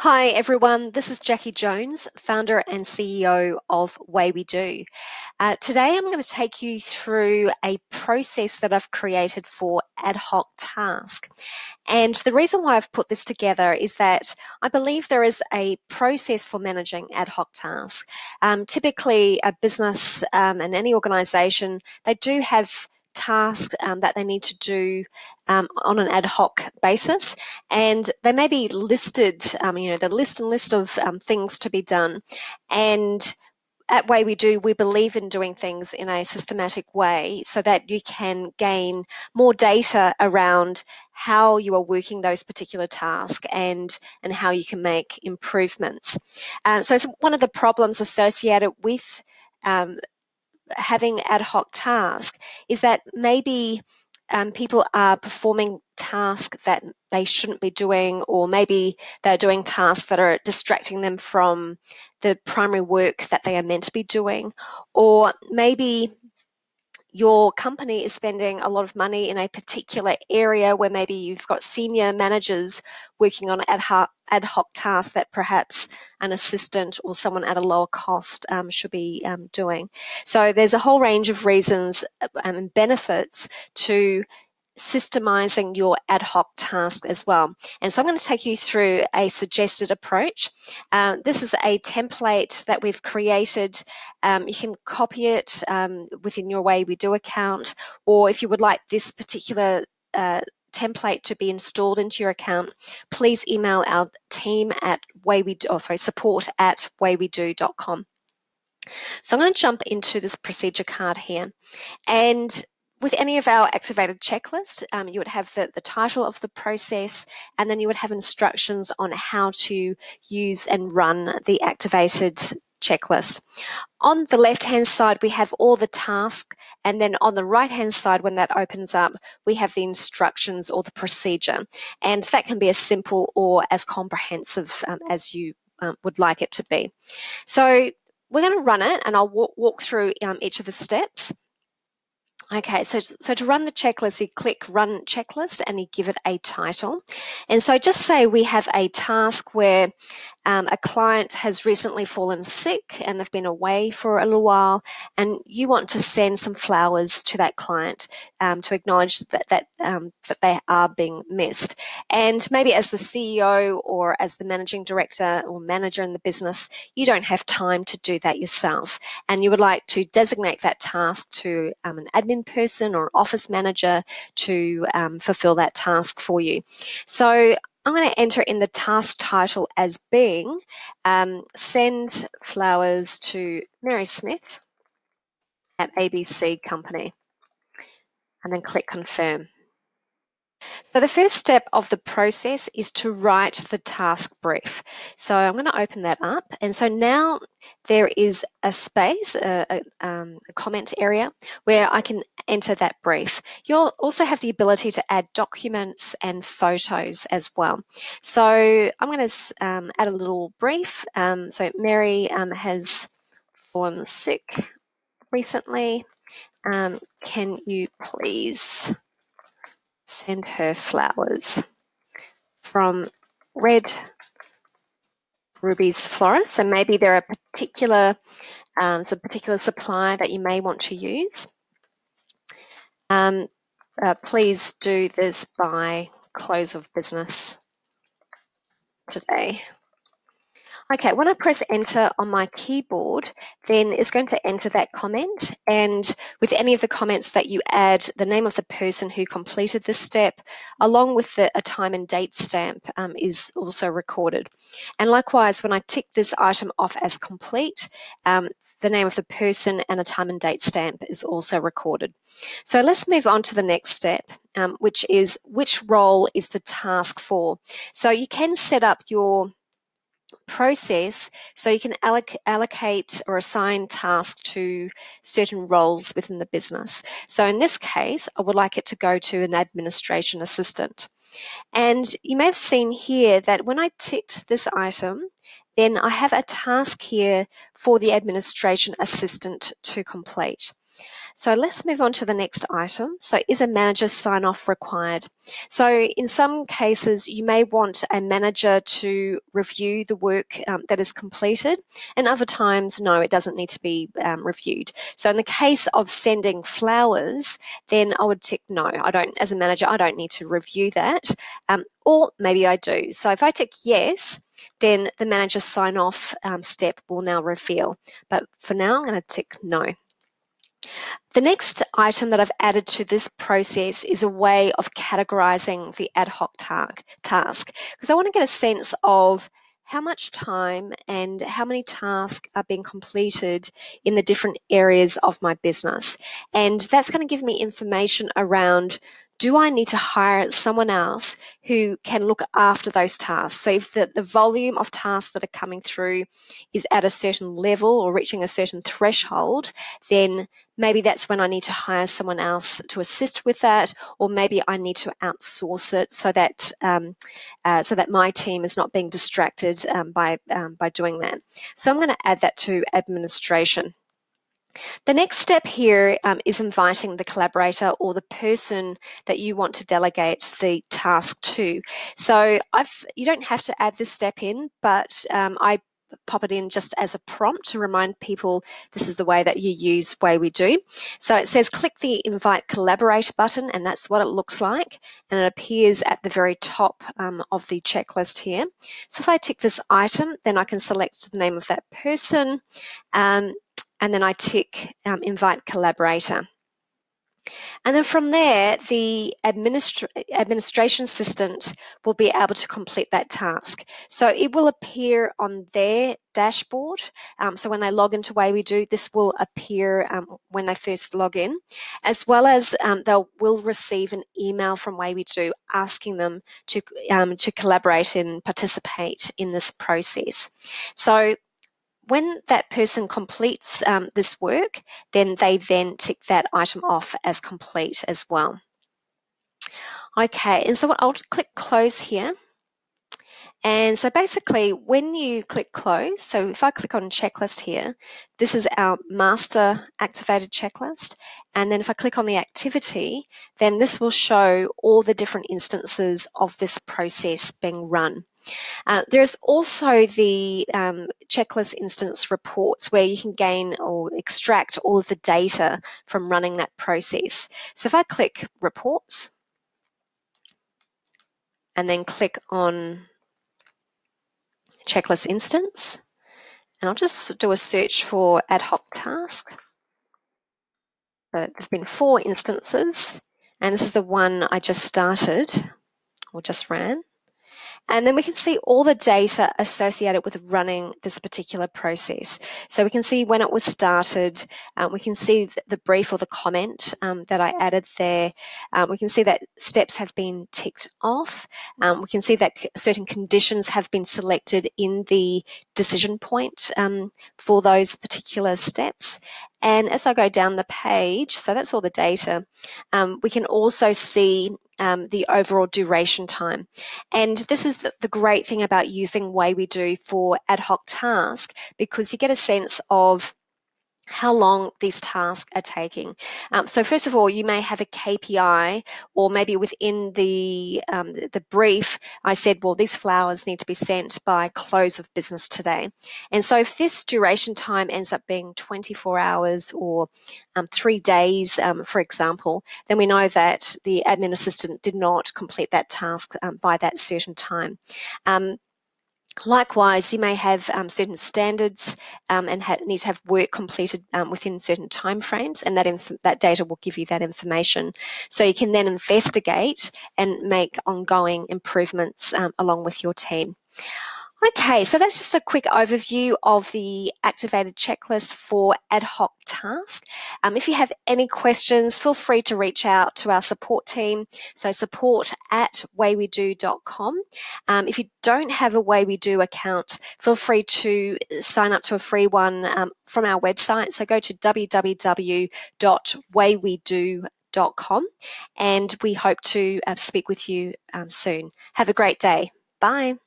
Hi everyone, this is Jackie Jones, founder and CEO of Way We Do. Today I'm going to take you through a process that I've created for Adhoc Task. And the reason why I've put this together is that I believe there is a process for managing ad hoc tasks. Typically a business and any organization, they do have tasks that they need to do on an ad hoc basis, and they may be listed, the list of things to be done. And at Way We Do, we believe in doing things in a systematic way so that you can gain more data around how you are working those particular tasks and how you can make improvements. So it's one of the problems associated with having ad hoc tasks is that maybe people are performing tasks that they shouldn't be doing, or maybe they're doing tasks that are distracting them from the primary work that they are meant to be doing, or maybe your company is spending a lot of money in a particular area where maybe you've got senior managers working on ad hoc tasks that perhaps an assistant or someone at a lower cost should be doing. So there's a whole range of reasons and benefits to systemizing your ad hoc task as well. And so I'm going to take you through a suggested approach. This is a template that we've created. You can copy it within your Way We Do account, or if you would like this particular template to be installed into your account, please email our team at support@waywedo.com. So I'm going to jump into this procedure card here. And with any of our activated checklists, you would have the title of the process, and then you would have instructions on how to use and run the activated checklist. On the left-hand side, we have all the tasks, and then on the right-hand side, when that opens up, we have the instructions or the procedure. And that can be as simple or as comprehensive as you would like it to be. So we're going to run it, and I'll walk through each of the steps. Okay, so to run the checklist, you click Run Checklist and you give it a title. And so just say we have a task where a client has recently fallen sick and they've been away for a little while, and you want to send some flowers to that client to acknowledge that they are being missed. And maybe as the CEO or as the managing director or manager in the business, you don't have time to do that yourself, and you would like to designate that task to an admin person or an office manager to fulfill that task for you. So I'm going to enter in the task title as being Send Flowers to Mary Smith at ABC Company, and then click Confirm. So the first step of the process is to write the task brief. So I'm going to open that up, and so now there is a space, a comment area where I can enter that brief. You'll also have the ability to add documents and photos as well. So I'm going to add a little brief. So Mary has fallen sick recently. Can you please send her flowers from Red Ruby's Florist? So maybe there are particular supply that you may want to use. Please do this by close of business today. Okay, when I press enter on my keyboard, then it's going to enter that comment, and with any of the comments that you add, the name of the person who completed this step, along with a time and date stamp is also recorded. And likewise, when I tick this item off as complete, the name of the person and a time and date stamp is also recorded. So let's move on to the next step, which is which role is the task for. So you can set up your process so you can allocate or assign tasks to certain roles within the business. So in this case, I would like it to go to an administration assistant. And you may have seen here that when I ticked this item, then I have a task here for the administration assistant to complete. So let's move on to the next item. So is a manager sign-off required? So in some cases, you may want a manager to review the work that is completed, and other times, no, it doesn't need to be reviewed. So in the case of sending flowers, then I would tick no. I don't, as a manager, I don't need to review that, or maybe I do. So if I tick yes, then the manager sign-off step will now reveal. But for now, I'm going to tick no. The next item that I've added to this process is a way of categorizing the ad hoc task, because I want to get a sense of how much time and how many tasks are being completed in the different areas of my business. And that's going to give me information around, do I need to hire someone else who can look after those tasks? So if the volume of tasks that are coming through is at a certain level or reaching a certain threshold, then maybe that's when I need to hire someone else to assist with that, or maybe I need to outsource it so that my team is not being distracted by doing that. So I'm going to add that to administration. The next step here is inviting the collaborator or the person that you want to delegate the task to. So you don't have to add this step in, but I pop it in just as a prompt to remind people this is the way that you use Way We Do. So it says click the Invite Collaborator button, and that's what it looks like, and it appears at the very top of the checklist here. So if I tick this item, then I can select the name of that person, and then I tick Invite Collaborator. And then from there, the administration assistant will be able to complete that task. So it will appear on their dashboard. So when they log into Way We Do, this will appear when they first log in, as well as they will receive an email from Way We Do asking them to collaborate and participate in this process. So when that person completes this work, then they then tick that item off as complete as well. Okay, and so I'll click close here. And so basically when you click close, so if I click on checklist here, this is our master activated checklist. And then if I click on the activity, then this will show all the different instances of this process being run. There's also the checklist instance reports where you can gain or extract all of the data from running that process. So if I click reports and then click on checklist instance, and I'll just do a search for ad hoc task. There have been 4 instances, and this is the one I just started or just ran. And then we can see all the data associated with running this particular process. So we can see when it was started, we can see the brief or the comment that I added there. We can see that steps have been ticked off. We can see that certain conditions have been selected in the decision point for those particular steps. And as I go down the page, so that's all the data, we can also see the overall duration time. And this is the great thing about using Way We Do for ad hoc tasks, because you get a sense of how long these tasks are taking. So first of all, you may have a KPI, or maybe within the brief, I said, well, these flowers need to be sent by close of business today. And so if this duration time ends up being 24 hours or 3 days, for example, then we know that the admin assistant did not complete that task by that certain time. Likewise, you may have certain standards and need to have work completed within certain timeframes, and that data will give you that information. So you can then investigate and make ongoing improvements along with your team. Okay, so that's just a quick overview of the activated checklist for ad hoc task. If you have any questions, feel free to reach out to our support team, so support@waywedo.com. If you don't have a Way We Do account, feel free to sign up to a free one from our website. So go to www.waywedo.com, and we hope to speak with you soon. Have a great day. Bye.